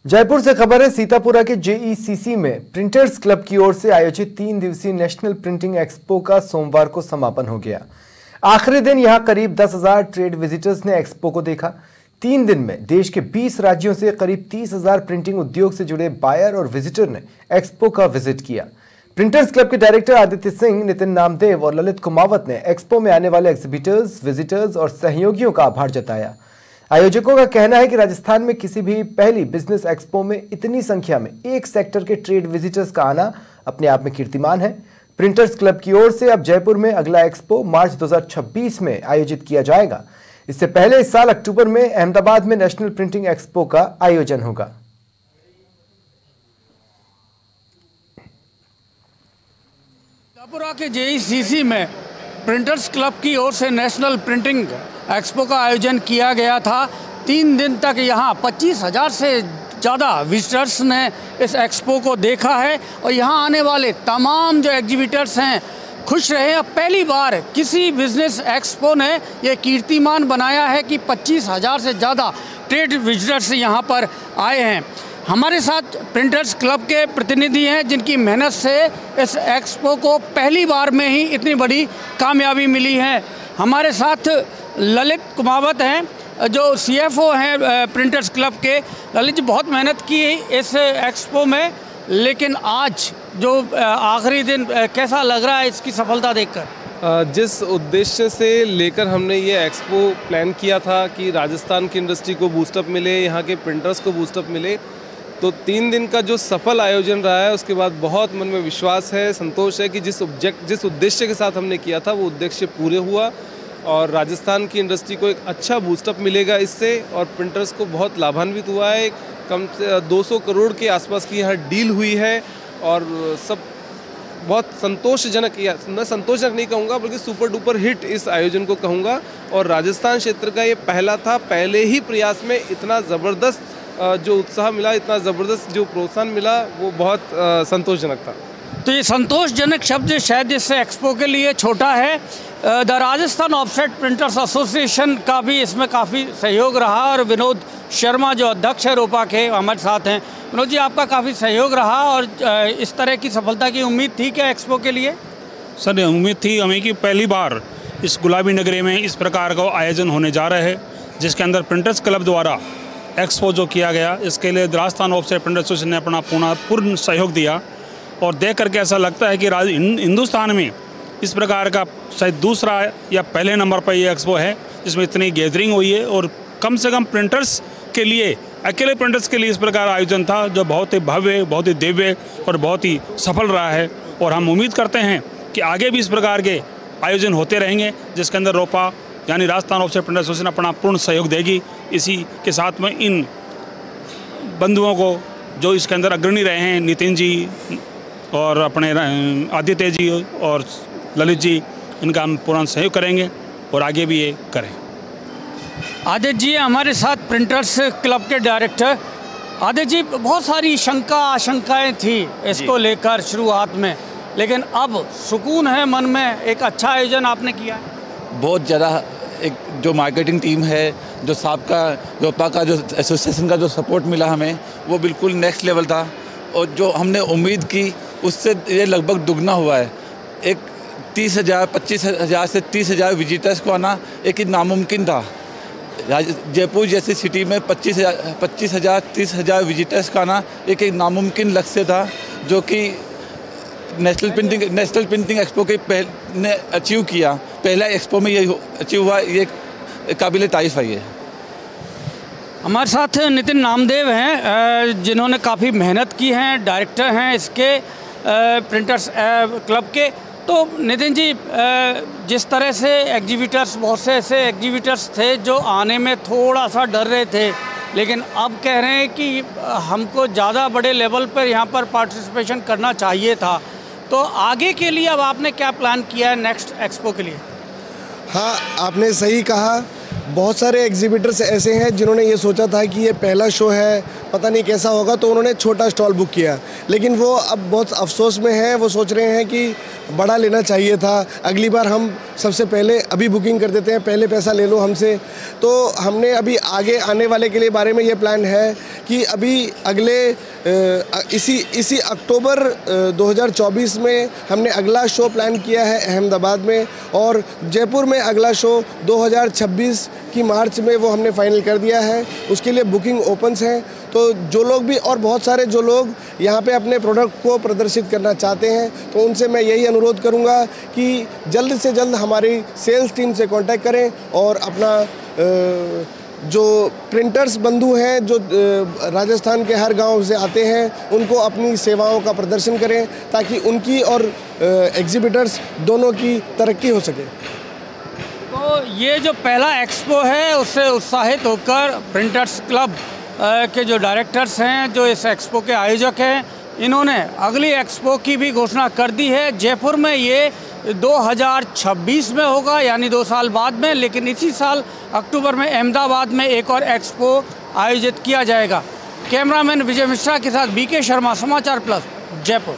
जयपुर से खबर है। सीतापुरा के जेईसीसी में प्रिंटर्स क्लब की ओर से आयोजित 3 दिवसीय नेशनल प्रिंटिंग एक्सपो का सोमवार को समापन हो गया। आखिरी दिन यहां करीब 10,000 ट्रेड विजिटर्स ने एक्सपो को देखा। 3 दिन में देश के 20 राज्यों से करीब 30,000 प्रिंटिंग उद्योग से जुड़े बायर और विजिटर ने एक्सपो का विजिट किया। प्रिंटर्स क्लब के डायरेक्टर आदित्य सिंह, नितिन नामदेव और ललित कुमावत ने एक्सपो में आने वाले एग्जिबिटर्स, विजिटर्स और सहयोगियों का आभार जताया। आयोजकों का कहना है कि राजस्थान में किसी भी पहली बिजनेस एक्सपो में इतनी संख्या में एक सेक्टर के ट्रेड विजिटर्स का आना अपने आप में कीर्तिमान है। प्रिंटर्स क्लब की ओर से अब जयपुर में अगला एक्सपो मार्च 2026 में आयोजित किया जाएगा। इससे पहले इस साल अक्टूबर में अहमदाबाद में नेशनल प्रिंटिंग एक्सपो का आयोजन होगा। सीतापुरा के जेईसीसी में प्रिंटर्स क्लब की ओर से नेशनल प्रिंटिंग एक्सपो का आयोजन किया गया था। 3 दिन तक यहाँ 25,000 से ज़्यादा विजिटर्स ने इस एक्सपो को देखा है और यहाँ आने वाले तमाम जो एग्जिबिटर्स हैं खुश रहे। अब पहली बार किसी बिजनेस एक्सपो ने ये कीर्तिमान बनाया है कि 25,000 से ज़्यादा ट्रेड विजिटर्स यहाँ पर आए हैं। हमारे साथ प्रिंटर्स क्लब के प्रतिनिधि हैं जिनकी मेहनत से इस एक्सपो को पहली बार में ही इतनी बड़ी कामयाबी मिली है। हमारे साथ ललित कुमावत हैं जो CFO हैं प्रिंटर्स क्लब के। ललित जी, बहुत मेहनत की इस एक्सपो में, लेकिन आज जो आखिरी दिन कैसा लग रहा है इसकी सफलता देखकर? जिस उद्देश्य से लेकर हमने ये एक्सपो प्लान किया था कि राजस्थान की इंडस्ट्री को बूस्टअप मिले, यहाँ के प्रिंटर्स को बूस्टअप मिले, तो 3 दिन का जो सफल आयोजन रहा है उसके बाद बहुत मन में विश्वास है, संतोष है कि जिस उद्देश्य के साथ हमने किया था वो उद्देश्य पूरे हुआ और राजस्थान की इंडस्ट्री को एक अच्छा बूस्टअप मिलेगा इससे और प्रिंटर्स को बहुत लाभान्वित हुआ है। कम से 200 करोड़ के आसपास की यहाँ डील हुई है और सब बहुत संतोषजनक, या मैं संतोषजनक नहीं कहूँगा बल्कि सुपर डुपर हिट इस आयोजन को कहूँगा। और राजस्थान क्षेत्र का ये पहला था, पहले ही प्रयास में इतना ज़बरदस्त जो उत्साह मिला, इतना ज़बरदस्त जो प्रोत्साहन मिला, वो बहुत संतोषजनक था। तो ये संतोषजनक शब्द शायद इस एक्सपो के लिए छोटा है। The Rajasthan offset printers association का भी इसमें काफ़ी सहयोग रहा और विनोद शर्मा जो अध्यक्ष है रोपा के हमारे साथ हैं। विनोद जी, आपका काफ़ी सहयोग रहा और इस तरह की सफलता की उम्मीद थी क्या एक्सपो के लिए? सर, उम्मीद थी हमें कि पहली बार इस गुलाबी नगरी में इस प्रकार का आयोजन होने जा रहा है जिसके अंदर प्रिंटर्स क्लब द्वारा एक्सपो जो किया गया, इसके लिए राजस्थान ऑफसेट प्रिंटर्स एसोसिएशन ने अपना पूर्ण सहयोग दिया और देख करके ऐसा लगता है कि हिंदुस्तान में इस प्रकार का शायद दूसरा या पहले नंबर पर ये एक्सपो है जिसमें इतनी गैदरिंग हुई है और कम से कम प्रिंटर्स के लिए, अकेले प्रिंटर्स के लिए इस प्रकार आयोजन था जो बहुत ही भव्य, बहुत ही दिव्य और बहुत ही सफल रहा है। और हम उम्मीद करते हैं कि आगे भी इस प्रकार के आयोजन होते रहेंगे जिसके अंदर रोपा यानी राजस्थान ऑफसेट प्रिंटर्स एसोसिएशन अपना पूर्ण सहयोग देगी। इसी के साथ में इन बंधुओं को जो इसके अंदर अग्रणी रहे हैं, नितिन जी और अपने आदित्य जी और ललित जी, इनका हम पूर्ण सहयोग करेंगे और आगे भी ये करें। आदित्य जी हमारे साथ प्रिंटर्स क्लब के डायरेक्टर। आदित्य जी, बहुत सारी आशंकाएं थी इसको लेकर शुरुआत में, लेकिन अब सुकून है मन में, एक अच्छा आयोजन आपने किया है। बहुत ज़्यादा एक जो मार्केटिंग टीम है, जो सबका रोपा का जो एसोसिएशन का जो सपोर्ट मिला हमें, वो बिल्कुल नेक्स्ट लेवल था और जो हमने उम्मीद की उससे ये लगभग दुगना हुआ है। एक 30,000, 25,000 से 30,000 विजिटर्स को आना एक ही नामुमकिन था। जयपुर जैसी सिटी में 25,000, 30,000 विजिटर्स का आना एक नामुमकिन लक्ष्य था जो कि नेशनल प्रिंटिंग एक्सपो के ने अचीव किया। पहला एक्सपो में ये अचीव हुआ, ये काबिल तारीफ़ है। ये हमारे साथ नितिन नामदेव हैं जिन्होंने काफ़ी मेहनत की है, डायरेक्टर हैं इसके प्रिंटर्स क्लब के। तो नितिन जी, जिस तरह से एग्जिबिटर्स, बहुत से ऐसे एग्जिबिटर्स थे जो आने में थोड़ा सा डर रहे थे, लेकिन अब कह रहे हैं कि हमको ज़्यादा बड़े लेवल पर यहाँ पर पार्टिसिपेशन करना चाहिए था। तो आगे के लिए अब आपने क्या प्लान किया है नेक्स्ट एक्सपो के लिए? हाँ, आपने सही कहा। बहुत सारे एग्जिबिटर्स ऐसे हैं जिन्होंने ये सोचा था कि ये पहला शो है, पता नहीं कैसा होगा, तो उन्होंने छोटा स्टॉल बुक किया। लेकिन वो अब बहुत अफसोस में है, वो सोच रहे हैं कि बड़ा लेना चाहिए था, अगली बार हम सबसे पहले अभी बुकिंग कर देते हैं, पहले पैसा ले लो हमसे। तो हमने अभी आगे आने वाले के लिए बारे में ये प्लान है कि अभी अगले इसी अक्टूबर 2024 में हमने अगला शो प्लान किया है अहमदाबाद में, और जयपुर में अगला शो 2026 की मार्च में वो हमने फाइनल कर दिया है। उसके लिए बुकिंग ओपन्स हैं, तो जो लोग भी और बहुत सारे जो लोग यहाँ पे अपने प्रोडक्ट को प्रदर्शित करना चाहते हैं, तो उनसे मैं यही अनुरोध करूँगा कि जल्द से जल्द हमारी सेल्स टीम से कांटेक्ट करें और अपना जो प्रिंटर्स बंधु हैं जो राजस्थान के हर गांव से आते हैं, उनको अपनी सेवाओं का प्रदर्शन करें, ताकि उनकी और एग्जिबिटर्स दोनों की तरक्की हो सके। तो ये जो पहला एक्सपो है, उससे उत्साहित होकर प्रिंटर्स क्लब के जो डायरेक्टर्स हैं, जो इस एक्सपो के आयोजक हैं, इन्होंने अगली एक्सपो की भी घोषणा कर दी है। जयपुर में ये 2026 में होगा, यानी 2 साल बाद में, लेकिन इसी साल अक्टूबर में अहमदाबाद में एक और एक्सपो आयोजित किया जाएगा। कैमरामैन विजय मिश्रा के साथ बीके शर्मा, समाचार प्लस, जयपुर।